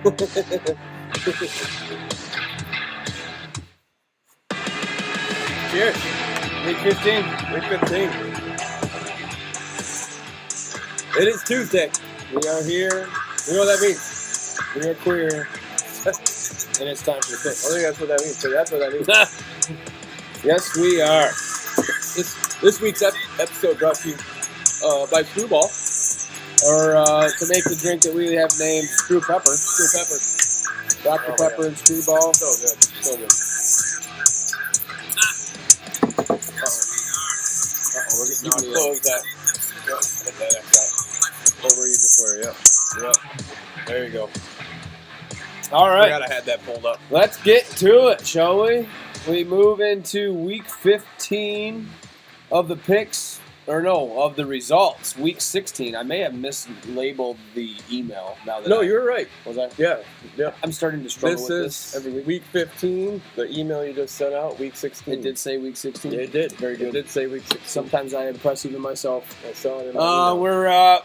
Cheers. Week 15. Week 15. It is Tuesday. We are here. You know what that means? We are queer. And it's time for the pick. I think that's what that means. So that's what that means. Yes, we are. This week's episode brought to you by Screwball. Or to make the drink that we have named Screw Pepper. Screw Pepper. Dr. Pepper and Screwball. So good. So good. We're getting naughty. Close that. Yep. Hit that X out. Over easy for you. Yep. There you go. All right. I forgot I had that pulled up. Let's get to it, shall we? We move into week 15 of the picks. Or no, of the results. Week 16. I may have mislabeled the email. Now that you're right. Was I? Yeah. I'm starting to struggle with this every week. Week 15. The email you just sent out, week 16. It did say week 16? Yeah, it did. Very good. It did say week 16. Sometimes I impress even myself. I saw it in my email. We're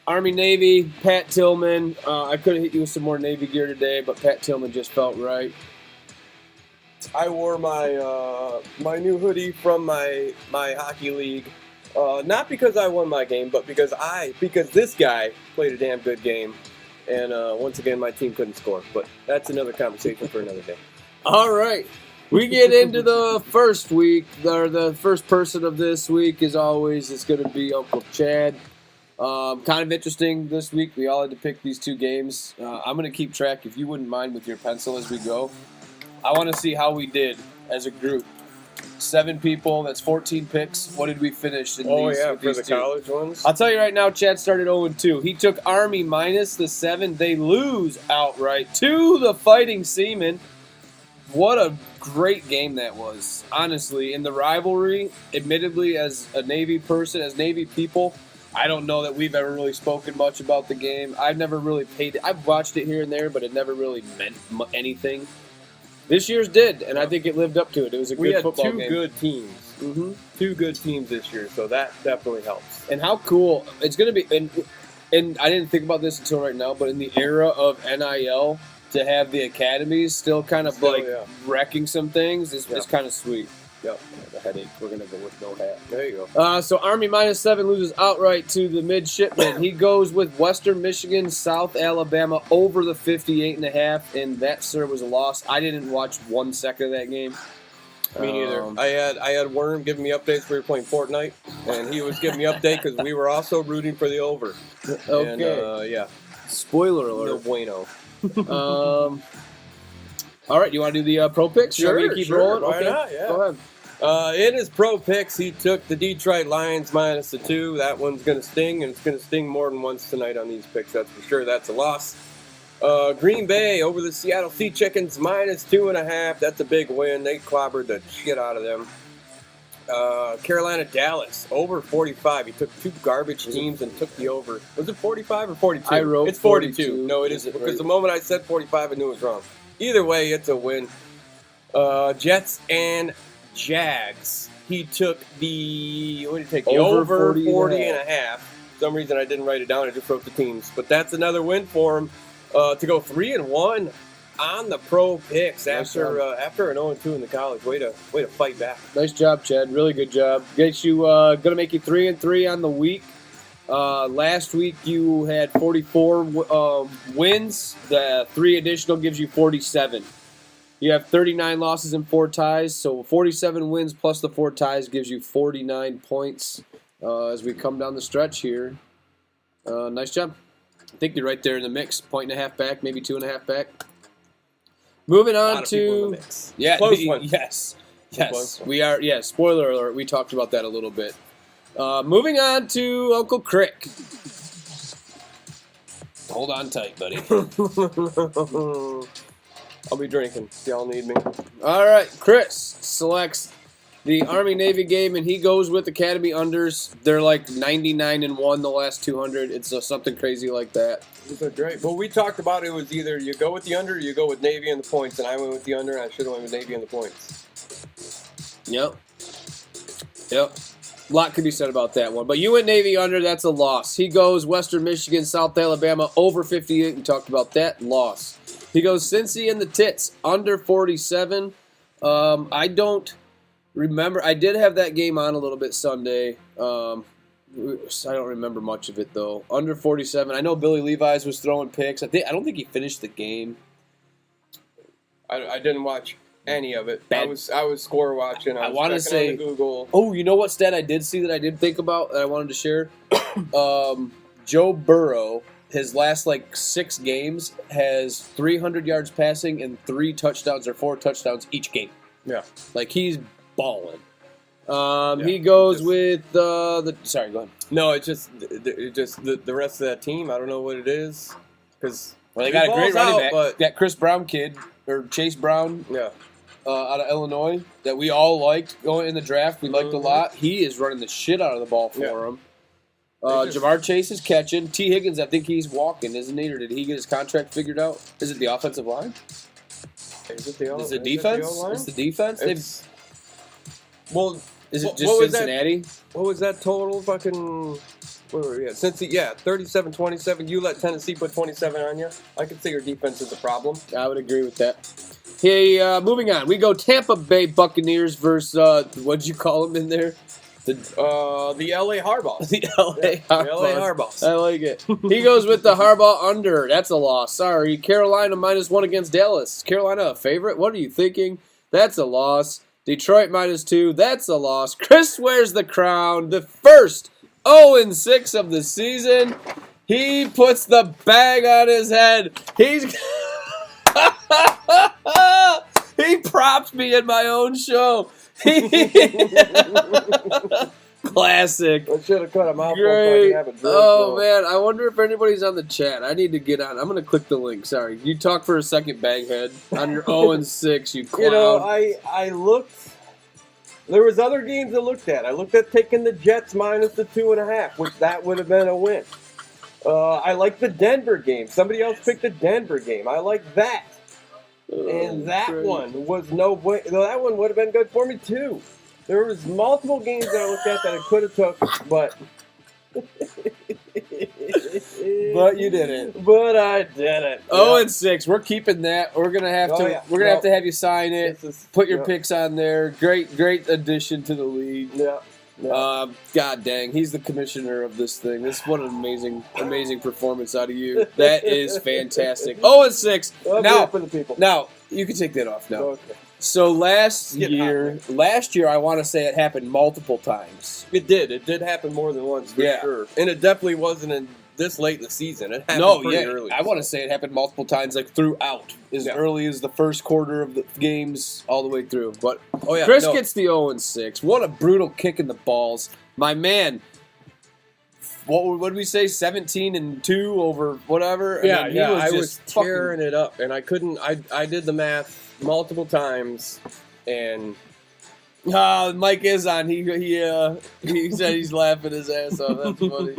Army, Navy, Pat Tillman. I could have hit you with some more Navy gear today, but Pat Tillman just felt right. I wore my my new hoodie from my hockey league, not because I won my game, but because this guy played a damn good game, and once again my team couldn't score. But that's another conversation for another day. All right, we get into the first week. The first person of this week, as always, is going to be Uncle Chad. Kind of interesting this week. We all had to pick these two games. I'm going to keep track, if you wouldn't mind, with your pencil as we go. I want to see how we did as a group. 7 people, that's 14 picks. What did we finish in these? For the college ones? I'll tell you right now, Chad started 0-2. He took Army minus the 7. They lose outright to the Fighting Seamen. What a great game that was, honestly. In the rivalry, admittedly, as a Navy person, as Navy people, I don't know that we've ever really spoken much about the game. I've never really paid it. I've watched it here and there, but it never really meant anything. This year's did, and I think it lived up to it. It was a good football game. We had 2 good teams. Mm-hmm. 2 good teams this year, so that definitely helps. And how cool it's going to be. And I didn't think about this until right now, but in the era of NIL, to have the academies still kind of wrecking some things is kind of sweet. Yep, the headache. We're going to go with no hat. There you go. So Army minus 7 loses outright to the midshipmen. He goes with Western Michigan, South Alabama over the 58.5, and that, sir, was a loss. I didn't watch 1 second of that game. Me neither. I had Worm giving me updates. We were playing Fortnite, and he was giving me update because we were also rooting for the over. Okay. And, spoiler alert. No bueno. All right, you want to do the pro picks? Sure, keep rolling? Why not? Yeah. Go ahead. In his pro picks, he took the Detroit Lions minus the 2. That one's going to sting, and it's going to sting more than once tonight on these picks. That's for sure. That's a loss. Green Bay over the Seattle Sea Chickens minus 2.5. That's a big win. They clobbered the shit out of them. Carolina Dallas over 45. He took 2 garbage teams and took the over. Was it 45 or 42? I wrote it's 42. No, it isn't. Because the moment I said 45, I knew it was wrong. Either way, it's a win. Jets and Jags. He took the over 40.5. For some reason, I didn't write it down. I just wrote the teams. But that's another win for him to go 3-1 on the pro picks after an 0-2 in the college. Way to fight back. Nice job, Chad. Really good job. Gets you gonna make you 3-3 on the week. Last week you had 44 wins. The 3 additional gives you 47. You have 39 losses and 4 ties, so 47 wins plus the 4 ties gives you 49 points as we come down the stretch here. Nice job. I think you're right there in the mix. 1.5 back, maybe 2.5 back. Moving on to close one. Yes. We are. Yeah. Spoiler alert. We talked about that a little bit. Moving on to Uncle Crick. Hold on tight, buddy. I'll be drinking. Y'all need me. All right. Chris selects the Army-Navy game, and he goes with Academy unders. They're like 99-1 the last 200. It's something crazy like that. They're great. Well, we talked about it was either you go with the under or you go with Navy and the points, and I went with the under, and I should have went with Navy and the points. Yep. A lot could be said about that one. But you went Navy under. That's a loss. He goes Western Michigan, South Alabama, over 58. We talked about that. Loss. He goes Cincy and the Tits, under 47. I don't remember. I did have that game on a little bit Sunday. I don't remember much of it, though. Under 47. I know Billy Levi's was throwing picks. I don't think he finished the game. I didn't watch any of it. Bad. I was score watching. I want to was say on the Google. Oh, you know what stat I did see that I did think about that I wanted to share? Joe Burrow, his last 6 games, has 300 yards passing and 3 touchdowns or 4 touchdowns each game. Yeah. He's balling. He goes with the. Sorry, go ahead. No, it's just the rest of that team. I don't know what it is because Well, they got a great running back. But That Chris Brown kid or Chase Brown. yeah. Out of Illinois that we all liked going in the draft. We liked a lot. He is running the shit out of the ball for him. Jamar Chase is catching. T. Higgins, I think he's walking, isn't he? Or did he get his contract figured out? Is it the offensive line? Is it the Is it defense? It's the defense? Well, Is it what just was that? Cincinnati? What was that total? Fucking. Where were we at? 37-27. You let Tennessee put 27 on you. I could say your defense is a problem. I would agree with that. Hey, moving on. We go Tampa Bay Buccaneers versus, what'd you call them in there? The LA Harbaughs. The LA Harbaughs. The LA Harbaughs. I like it. He goes with the Harbaugh under. That's a loss. Sorry. Carolina -1 against Dallas. Carolina a favorite? What are you thinking? That's a loss. Detroit -2. That's a loss. Chris wears the crown. The first 0-6 of the season. He puts the bag on his head. He propped me in my own show. Classic. I should have cut him out. Great. Oh, man. I wonder if anybody's on the chat. I need to get on. I'm going to click the link. Sorry. You talk for a second, Baghead. On your 0-6, you clown. You know, I looked. There was other games I looked at. I looked at taking the Jets minus the 2.5, which that would have been a win. I like the Denver game. Somebody else picked the Denver game. I like that. And that one was no way. That one would have been good for me too. There was multiple games that I looked at that I could have took, but But you didn't. But I didn't. 0-6. We're keeping that. We're gonna have to. We're gonna have to have you sign it. Put your picks on there. Great addition to the league. Yeah. God dang, he's the commissioner of this thing. What an amazing performance out of you. That is fantastic. 0-6. Now, for the people. Now you can take that off now. Okay. So last year, I want to say it happened multiple times. It did. It did happen more than once, for sure. And it definitely wasn't in this late in the season. It happened pretty early. I want to say it happened multiple times, throughout, as early as the first quarter of the games, all the way through. But Chris gets the 0-6. What a brutal kick in the balls, my man. What did we say? 17-2 over whatever. Yeah, I was tearing it up, and I couldn't. I did the math multiple times, and Mike is on. He said he's laughing his ass off. That's funny.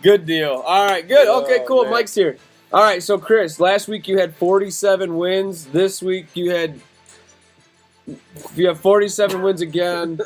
Good deal. All right, good. Okay, cool. Man. Mike's here. All right, so Chris, last week you had 47 wins. This week you have 47 wins again.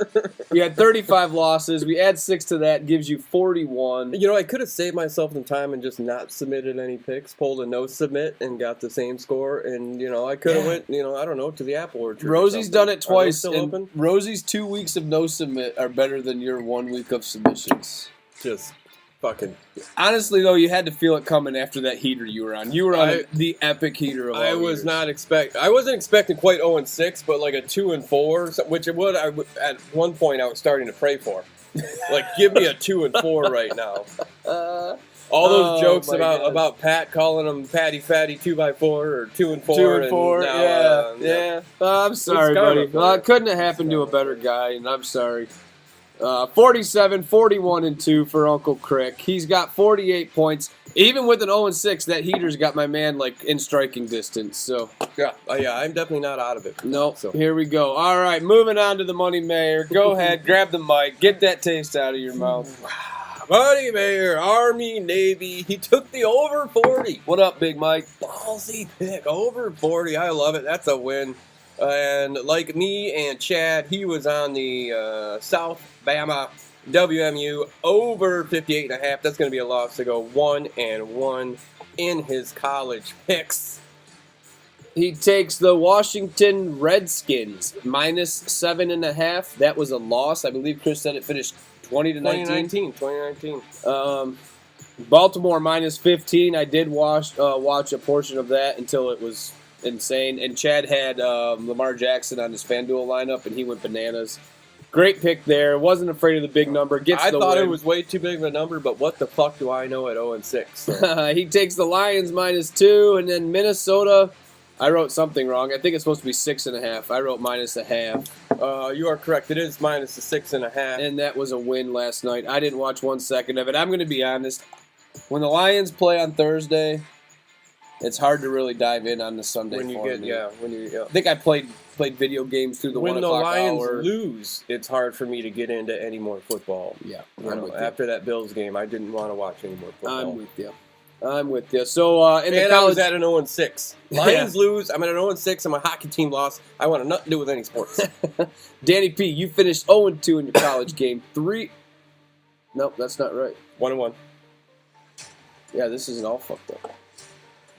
You had 35 losses. We add 6 to that, gives you 41. You know, I could have saved myself some time and just not submitted any picks, pulled a no submit, and got the same score. And, I could have went, I don't know, to the Apple Orchard. Rosie's done it twice. Still open? Rosie's 2 weeks of no submit are better than your 1 week of submissions. Just fucking. Honestly, though, you had to feel it coming after that heater you were on. You were on the epic heater of all I wasn't expecting quite 0-6, but like a 2-4, which at one point I was starting to pray for. Give me a 2-4 right now. All those jokes about Pat calling him Patty Fatty 2x4 or 2-4. 2-4, yeah. I'm sorry, buddy. Well, it couldn't have happened to a better guy, and I'm sorry. 47, 41-2 for Uncle Crick. He's got 48 points. Even with an 0-6, that heater's got my man in striking distance. So yeah, I'm definitely not out of it. Nope. So here we go. All right, moving on to the Money Mayor. Go ahead, grab the mic, get that taste out of your mouth. Money Mayor, Army, Navy. He took the over 40. What up, Big Mike? Ballsy pick, over 40. I love it. That's a win. And like me and Chad, he was on the South Bama WMU over 58.5. That's going to be a loss to go 1-1 in his college picks. He takes the Washington Redskins minus 7.5. That was a loss. I believe Chris said it finished 20-19. 2019. Baltimore minus 15. I did watch a portion of that until it was insane. And Chad had Lamar Jackson on his FanDuel lineup, and he went bananas. Great pick there. Wasn't afraid of the big number. I thought it was way too big of a number, but what the fuck do I know at 0-6? So. He takes the Lions minus 2, and then Minnesota. I wrote something wrong. I think it's supposed to be 6.5. I wrote minus a half. You are correct. It is minus a 6.5. And that was a win last night. I didn't watch 1 second of it. I'm going to be honest. When the Lions play on Thursday, it's hard to really dive in on the Sunday. I think I played video games through the 1 o'clock hour. When the Lions lose, it's hard for me to get into any more football. Yeah, after that Bills game, I didn't want to watch any more football. I'm with you. So in the college, I was at an 0-6. Lions lose. I'm at an 0-6. I'm a hockey team loss. I want nothing to do with any sports. Danny P, you finished 0-2 in your college game. Nope, that's not right. 1-1. Yeah, this isn't all fucked up.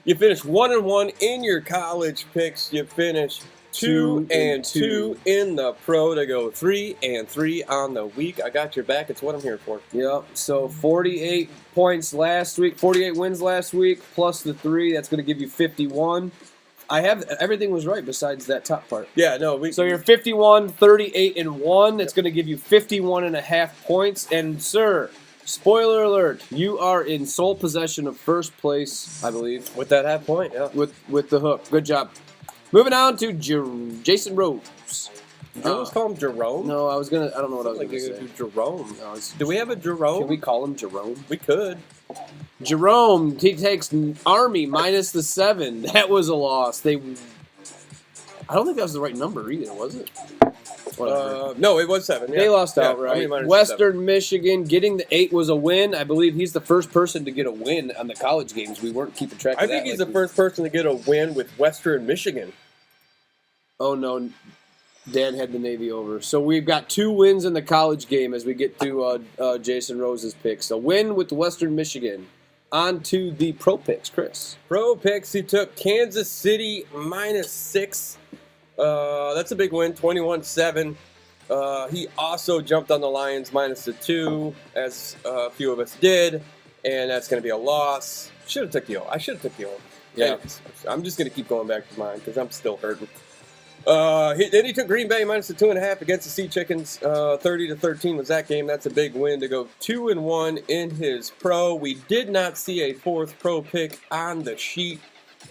You finished 1-1 in your college picks. You finished 2-2 in the pro to go 3-3 on the week. I got your back. It's what I'm here for. Yep. So 48 points last week, 48 wins last week, plus the 3. That's going to give you 51. Everything was right besides that top part. Yeah, no. So you're 51, 38, and 1. That's going to give you 51.5 points. And sir, spoiler alert, you are in sole possession of first place, I believe. With that half point, yeah. With the hook. Good job. Moving on to Jason Rose. Did you always call him Jerome? No, I don't know what I was going to say. Jerome. No, do we have a Jerome? Can we call him Jerome? We could. Jerome, he takes Army minus the 7. That was a loss. I don't think that was the right number either, was it? No, it was 7. Yeah. They lost outright. Western 7. Michigan getting the 8 was a win. I believe he's the first person to get a win on the college games. We weren't keeping track of that. I think he's the first person to get a win with Western Michigan. Oh, no. Dan had the Navy over. So we've got 2 wins in the college game as we get through Jason Rose's picks. A win with Western Michigan. On to the pro picks, Chris. Pro picks, he took Kansas City minus 6. That's a big win, 21-7. He also jumped on the Lions minus the 2, as a few of us did, and that's going to be a loss. I should have took the O. Yeah. Anyways, I'm just going to keep going back to mine because I'm still hurting. Then he took Green Bay minus the 2.5 against the Sea Chickens. 30-13 was that game. That's a big win to go 2-1 in his pro. We did not see a 4th pro pick on the sheet,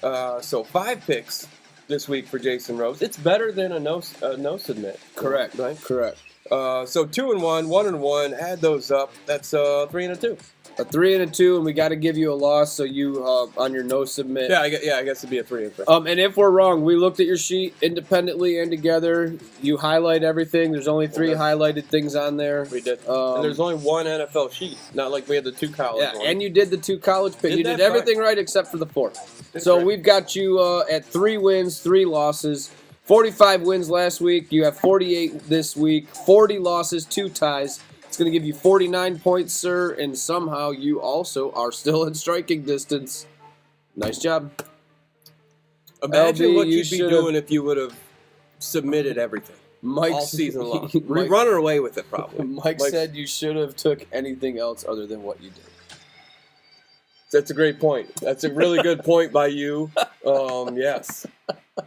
so 5 picks this week for Jason Rose. It's better than a no submit. Correct. Right? Correct. So 2-1, 1-1. Add those up. That's 3-2. A 3 and a 2, and we got to give you a loss. So you on your no submit. Yeah, I guess it'd be a 3 and 3. And if we're wrong, we looked at your sheet independently and together. You highlight everything. There's only 3 highlighted things on there. We did. And there's only 1 NFL sheet. Not like we had the 2 college. Yeah, ones. and you did the 2 college picks. You did everything right except for the 4th. So we've got you at 3 wins, 3 losses. 45 wins last week. You have 48 this week. 40 losses, 2 ties. It's going to give you 49 points, sir, and somehow you also are still in striking distance. Nice job. Imagine what you'd be doing if you would have submitted everything all season long. We're running away with it, probably. Mike said you should have took anything else other than what you did. That's a great point. That's a really good point by you. Yes.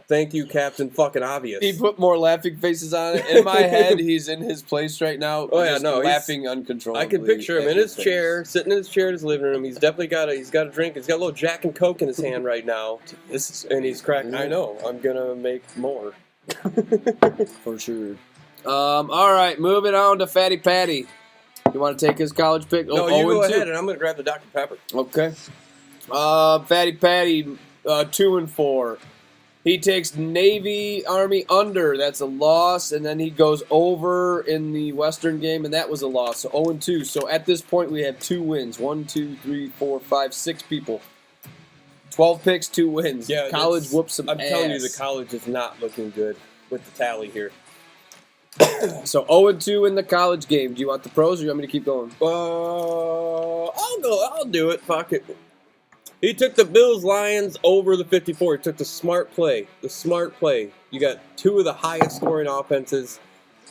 Thank you, Captain Fucking Obvious. He put more laughing faces on it. In my head, he's in his place right now. Oh yeah, no, laughing uncontrollably. I can picture him in his chair, sitting in his chair in his living room. He's definitely got a drink. He's got a little Jack and Coke in his hand right now. And he's cracking. I know. I'm gonna make more. For sure. All right, moving on to Fatty Patty. You want to take his college pick? No, you go ahead, and I'm gonna grab the Dr. Pepper. Okay. Fatty Patty, 2-4. He takes Navy Army under. That's a loss. And then he goes over in the Western game, and that was a loss. So 0-2. So at this point, we have 2 wins. 1, 2, 3, 4, 5, 6 people. 12 picks, 2 wins. Yeah, college whoops some I'm ass. telling you, the college is not looking good with the tally here. So 0-2 in the college game. Do you want the pros or do you want me to keep going? I'll go. I'll do it. Fuck it. He took the Bills Lions over the 54. He took the smart play. The smart play. You got two of the highest scoring offenses.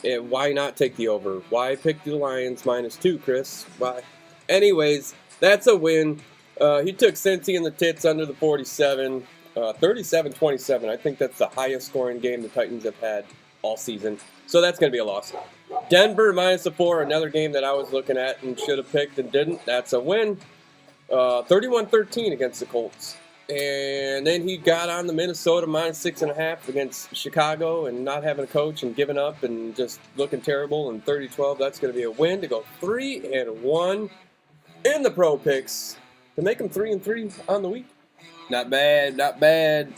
And why not take the over? Why pick the Lions -2, Chris? Why? Anyways, that's a win. He took Cincy in the tits under the 47. 37-27. I think that's the highest scoring game the Titans have had all season. So that's going to be a loss. Denver -4, another game that I was looking at and should have picked and didn't. That's a win. 31-13 against the Colts. And then he got on the Minnesota -6.5 against Chicago and not having a coach and giving up and just looking terrible. And 30-12, that's going to be a win to go 3-1 in the pro picks to make them 3-3 on the week. Not bad, not bad.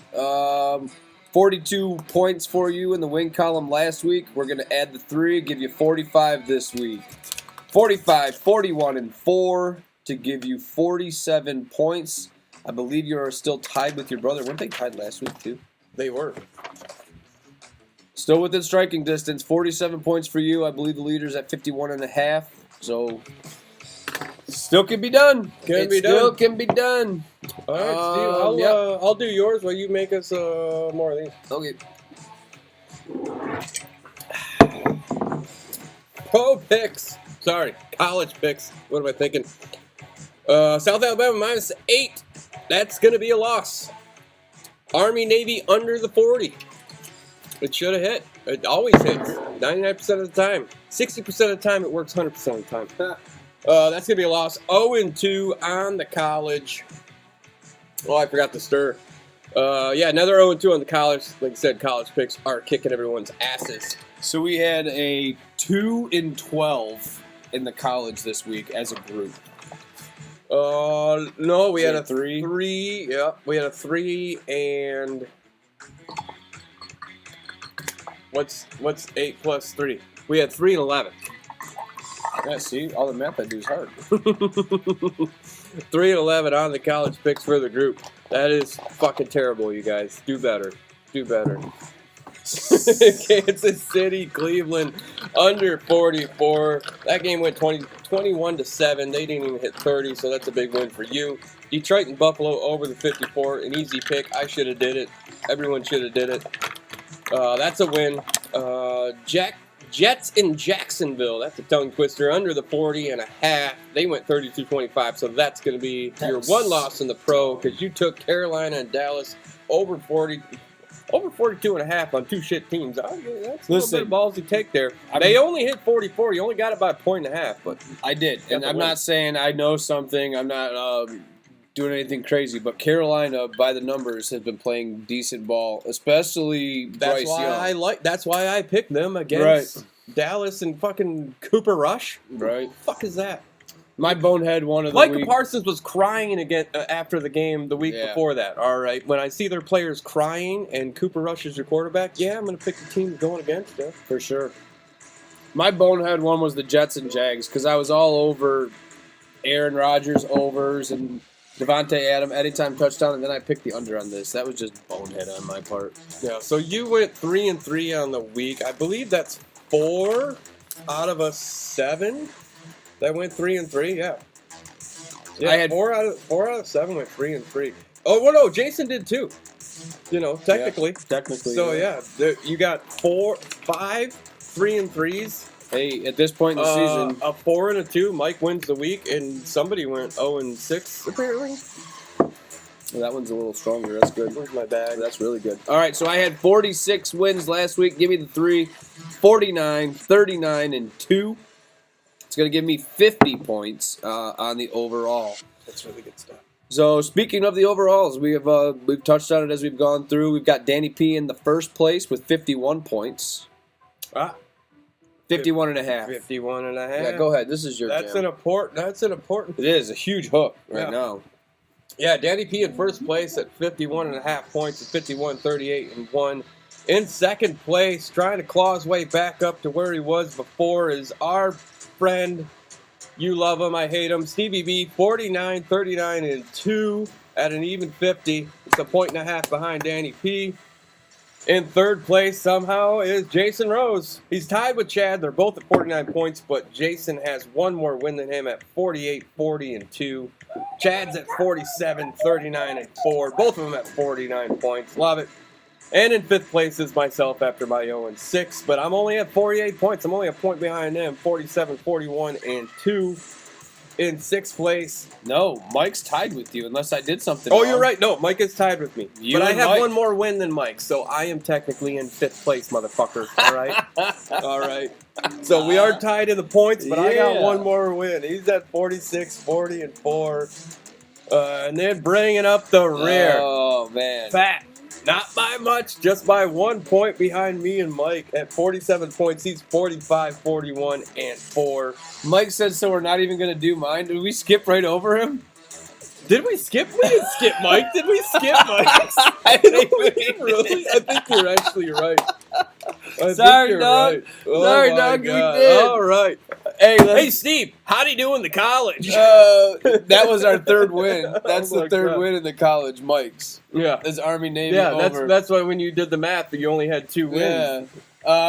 42 points for you in the win column last week. We're going to add the 3, give you 45 this week. 45, 41, and 4 to give you 47 points. I believe you are still tied with your brother. Weren't they tied last week, too? They were. Still within striking distance. 47 points for you. I believe the leader's at 51.5. So, still can be done. Still can be done. All right, Steve. I'll do yours while you make us more of these. Okay. Pro picks. Sorry, college picks. What am I thinking? South Alabama -8. That's going to be a loss. Army-Navy under the 40. It should have hit. It always hits. 99% of the time. 60% of the time, it works 100% of the time. That's going to be a loss. 0-2 on the college. Oh, I forgot to stir. Yeah, another 0-2 on the college. Like I said, college picks are kicking everyone's asses. So we had a 2-12 in the college this week as a group. No, we had a 3. 3. Yeah, we had a 3 and what's 8 plus 3? We had 3 and 11. Yeah, see, all the math I do is hard. 3 and 11 on the college picks for the group. That is fucking terrible, you guys. Do better. Do better. Kansas City, Cleveland, under 44. That game went 21-7. They didn't even hit 30, so that's a big win for you. Detroit and Buffalo over the 54. An easy pick. I should have did it. Everyone should have did it. That's a win. Jets in Jacksonville. That's a tongue twister. Under the 40.5. They went 32-25, so that's going to be your one loss in the pro because you took Carolina and Dallas over 42.5 on two shit teams. That's a little bit of ballsy take there. They only hit 44. You only got it by 1.5, but I did. And I'm not saying I know something. I'm not doing anything crazy. But Carolina, by the numbers, has been playing decent ball, especially Bryce Young. That's why I picked them against Dallas and fucking Cooper Rush. Right. What the fuck is that? My bonehead one of the Micah week. Parsons was crying again after the game the week before that. All right, when I see their players crying and Cooper Rush is your quarterback, yeah, I'm going to pick the team going against them. For sure. My bonehead one was the Jets and Jags because I was all over Aaron Rodgers overs and Devontae Adams anytime touchdown, and then I picked the under on this. That was just bonehead on my part. Yeah, so you went 3-3 on the week. I believe that's 4 out of a 7. That went 3-3, yeah. I had 4 out of 7 went 3-3. Oh, well, no, Jason did too. You know, technically. Yeah, technically. So yeah, you got 5 3-3s. Hey, at this point in the season, a 4 and a 2. Mike wins the week, and somebody went 0-6 apparently. Well, that one's a little stronger. That's good. Where's my bag? That's really good. All right, so I had 46 wins last week. Give me the 3. 49, 39, and 2. It's going to give me 50 points on the overall. That's really good stuff. So speaking of the overalls, we've touched on it as we've gone through. We've got Danny P in the first place with 51 points. 51.5. 51.5. Yeah, go ahead. This is your That's jam. an important. It is a huge hook right now. Yeah, Danny P in first place at 51.5 points at 51-38-1. In second place, trying to claw his way back up to where he was before, is our friend. You love him, I hate him. Stevie B, 49-39-2 at an even 50. It's a 1.5 behind Danny P. In third place somehow is Jason Rose. He's tied with Chad. They're both at 49 points, but Jason has one more win than him at 48, 40, and 2. Chad's at 47, 39, and 4. Both of them at 49 points. Love it. And in fifth place is myself after my 0-6, but I'm only at 48 points. I'm only a point behind them, 47, 41, and 2. In sixth place. No, Mike's tied with you unless I did something Oh, wrong. you're right. No, Mike is tied with me. You but I and have Mike. one more win than Mike, so I am technically in fifth place, motherfucker. All right? All right. So we are tied in the points, but I got Yeah. one more win. He's at 46, 40, and 4. And then bringing up the rear. Oh, man. Fat. Not by much, just by 1 point behind me and Mike. At 47 points, he's 45, 41, and 4. Mike said, so we're not even going to do mine. Did we skip right over him? Did we skip? We didn't skip Mike. Did we skip Mike? I think we Really? I think you're actually right. Sorry, dog. Sorry, my dog, we God. did. All right. Hey, Hey, Steve. How'd he do in the college? that was our third win. That's Oh my the third God. win in the college, Mike's. Yeah. That's Army, Navy, Yeah, over. that's why when you did the math, you only had 2 wins. Yeah.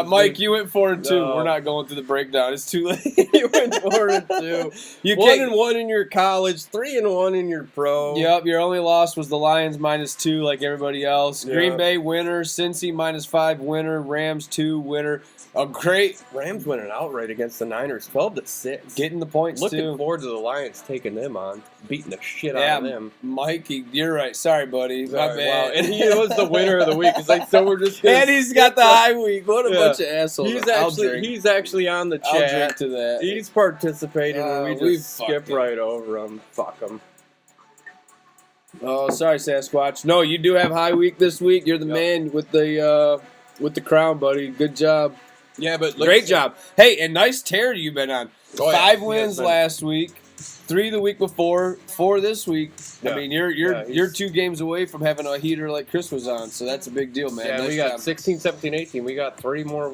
Mike, you went 4 and 2. No. We're not going through the breakdown. It's too late. You went 4 and 2. You 1 can't. and 1 in your college, 3 and 1 in your pro. Yep, your only loss was the Lions -2, like everybody else. Yeah. Green Bay winner, Cincy -5 winner, Rams 2 winner. A great Rams winning outright against the Niners, 12-6. getting the points Looking too. forward to the Lions taking them on, beating the shit Yeah, out of them. Mikey, you're right. Sorry, buddy. My Sorry, bad. wow. And he was the winner of the week. It's like, so we're just gonna And he's got the skip high week. What a Yeah. bunch of assholes. He's actually on the I'll chat. drink to that. He's participating, and we we just skip fucked it. right over him. Fuck him. Oh, sorry, Sasquatch. No, you do have high week this week. You're the Yep. man with the crown, buddy. Good job. Yeah, but Great job. Hey, and nice tear you've been on. Oh, yeah. 5 He wins has been. last week, 3 the week before, 4 this week. Yeah. I mean, you're Yeah, he's- you're 2 games away from having a heater like Chris was on, so that's a big deal, man. Yeah, Nice we got job. 16, 17, 18. We got three more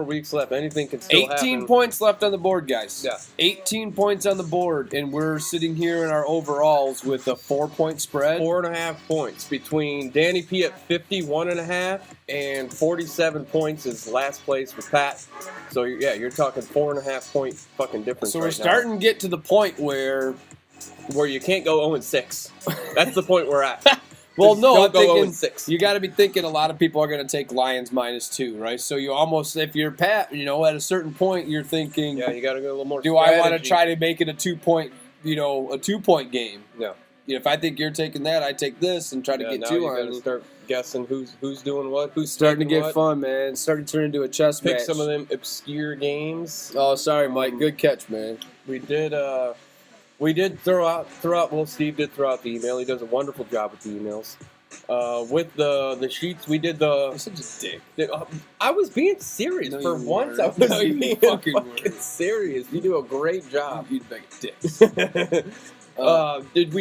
weeks left. Anything can still 18 happen. points left on the board, guys. Yeah. 18 points on the board, and we're sitting here in our overalls with a 4-point spread. 4.5 points between Danny P at 51.5 and 47 points is last place with Pat. So yeah, you're talking 4.5 point fucking difference. So we're right now. starting to get to the point where, where you can't go 0-6. That's the point we're at. well, Just no, don't I'm go thinking 0-6. you got to be thinking a lot of people are going to take Lions -2, right? So you almost, if you're Pat, at a certain point, you're thinking, Yeah, you got to go a little more. do I want to strategy. try to make it a 2-point, a 2-point game? Yeah. If I think you're taking that, I take this and try to Yeah, get now 2 you on got to it. start guessing who's doing what, who's Starting to taking get what. fun, man. Starting to turn into a chess Pick match. some of them obscure games. Oh, sorry, Mike. Good catch, man. We did throw out. Well, Steve did throw out the email. He does a wonderful job with the emails. With the sheets, we did You're the. such a dick. I was being serious No, for you once. weren't. I was No, you being fucking fucking weren't. serious. You do a great job. You'd make a dick. Did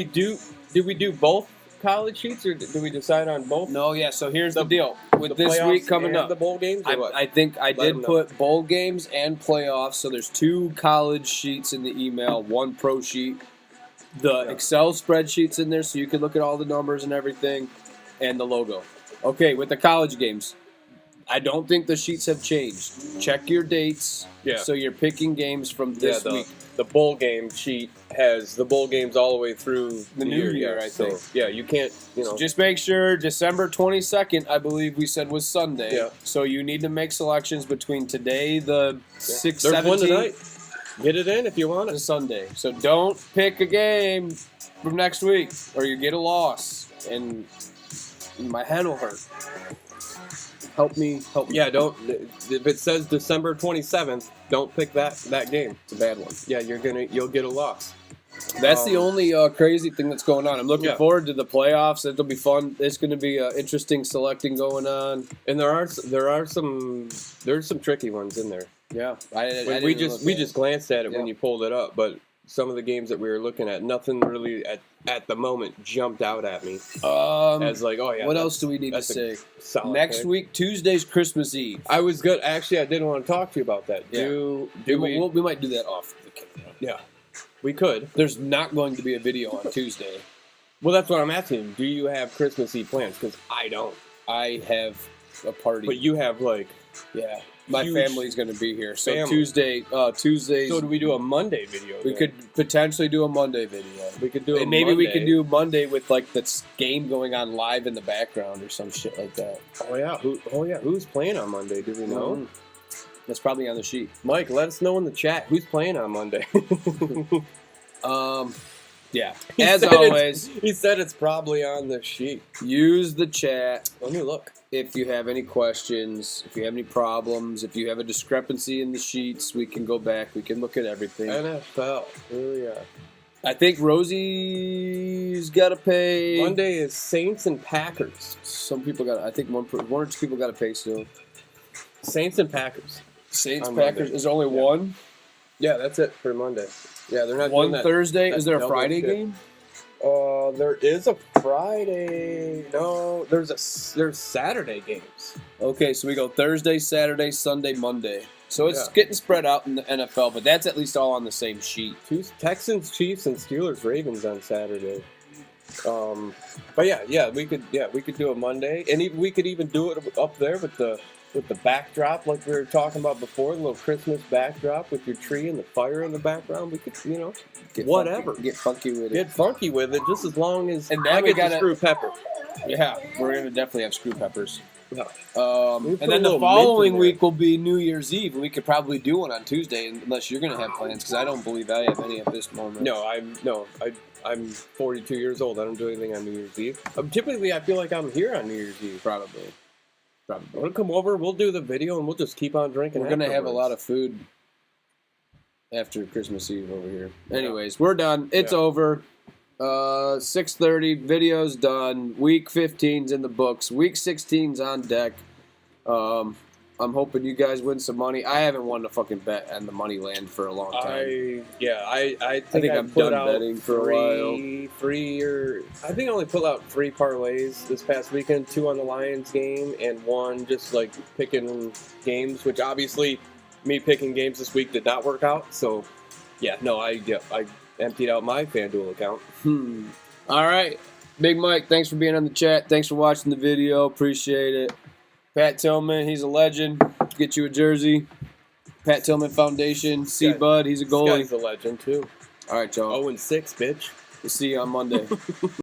we do both college sheets, or did we decide on both? No, yeah. So here's the deal. With The this playoffs week coming and up, the bowl games. Or what? I think I Let did them know. put bowl games and playoffs. So there's 2 college sheets in the email, 1 pro sheet. The Yeah. Excel spreadsheets in there, so you can look at all the numbers and everything, and the logo. Okay, with the college games, I don't think the sheets have changed. Check your dates. Yeah. So you're picking games from this week. The bowl game sheet has the bowl games all the way through The new year, yeah. I So, think. yeah, you can't. So just make sure December 22nd, I believe we said was Sunday. Yeah. So you need to make selections between today, the 6th, There's one 17th, tonight. Get it in if you want to it. Sunday. So don't pick a game from next week, or you get a loss, and my head will hurt. Help me. Yeah, don't. If it says December 27th, don't pick that game. It's a bad one. Yeah, you'll get a loss. That's the only crazy thing that's going on. I'm looking Yeah. forward to the playoffs. It'll be fun. It's going to be interesting selecting going on. And there's some tricky ones in there. Yeah, We just glanced at it when Yeah. you pulled it up, but some of the games that we were looking at, nothing really at the moment jumped out at me as like, oh yeah. what that's- else do we need to that's a say? solid Next pick. week, Tuesday's Christmas Eve. I was good. Actually, I did want to talk to you about that. Yeah. Do we, we? we might do that off the camera. Yeah, we could. There's not going to be a video on Tuesday. Well, that's what I'm asking. Do you have Christmas Eve plans? Because I don't. I have a party. But you have like, yeah, my huge family's going to be here. So family. Tuesdays. So do we do a Monday video? We then? could potentially do a Monday video. We could do a And maybe we Monday. could do Monday with like this game going on live in the background or some shit like that. Oh yeah. Who's playing on Monday? Do we know? Mhm. That's probably on the sheet. Mike, let us know in the chat who's playing on Monday. Yeah. He As said always, he said it's probably on the sheet. use the chat Let me look. if you have any questions, if you have any problems, if you have a discrepancy in the sheets, we can go back. We can look at everything. NFL. Really? I think Rosie's got to pay. Monday is Saints and Packers. Some people got. I think one or two people got to pay still. Saints and Packers. Saints On Packers. Monday. Is there only Yeah. one? Yeah, that's it for Monday. Yeah, they're not One doing that. Thursday. that Is there a double Friday shit. game? There is a Friday. No, there's Saturday games. Okay, so we go Thursday, Saturday, Sunday, Monday. So it's Yeah. getting spread out in the NFL, but that's at least all on the same sheet. Texans, Chiefs, and Steelers, Ravens on Saturday. But yeah, we could do a Monday, and we could even do it up there with the backdrop, like we were talking about before, the little Christmas backdrop with your tree and the fire in the background. We could, Get whatever. Get funky with it. Get funky with it, just as long as And then I we get the gotta- screw pepper. Yeah, we're gonna definitely have screw peppers. Yeah. And We put a then the little mint following in there. week will be New Year's Eve, and we could probably do one on Tuesday, unless you're gonna have plans, because I don't believe I have any at this moment. No, I'm 42 years old. I don't do anything on New Year's Eve. Typically, I feel like I'm here on New Year's Eve. Probably. We'll come over. We'll do the video, and we'll just keep on drinking. We're gonna have a afterwards. lot of food after Christmas Eve over here. Anyways, we're done. It's Yeah. over. 6:30. Video's done. Week 15's in the books. Week 16's on deck. I'm hoping you guys win some money. I haven't won a fucking bet on the money land for a long time. I think I I'm put done out betting for a while. I think I only put out 3 parlays this past weekend, 2 on the Lions game and 1 just like picking games, which obviously me picking games this week did not work out. So I emptied out my FanDuel account. All right. Big Mike, thanks for being on the chat. Thanks for watching the video. Appreciate it. Pat Tillman, he's a legend. Get you a jersey. Pat Tillman Foundation. C. Bud, he's a This goalie. guy's a legend too. All right, y'all. 0-6, bitch. We'll see you on Monday.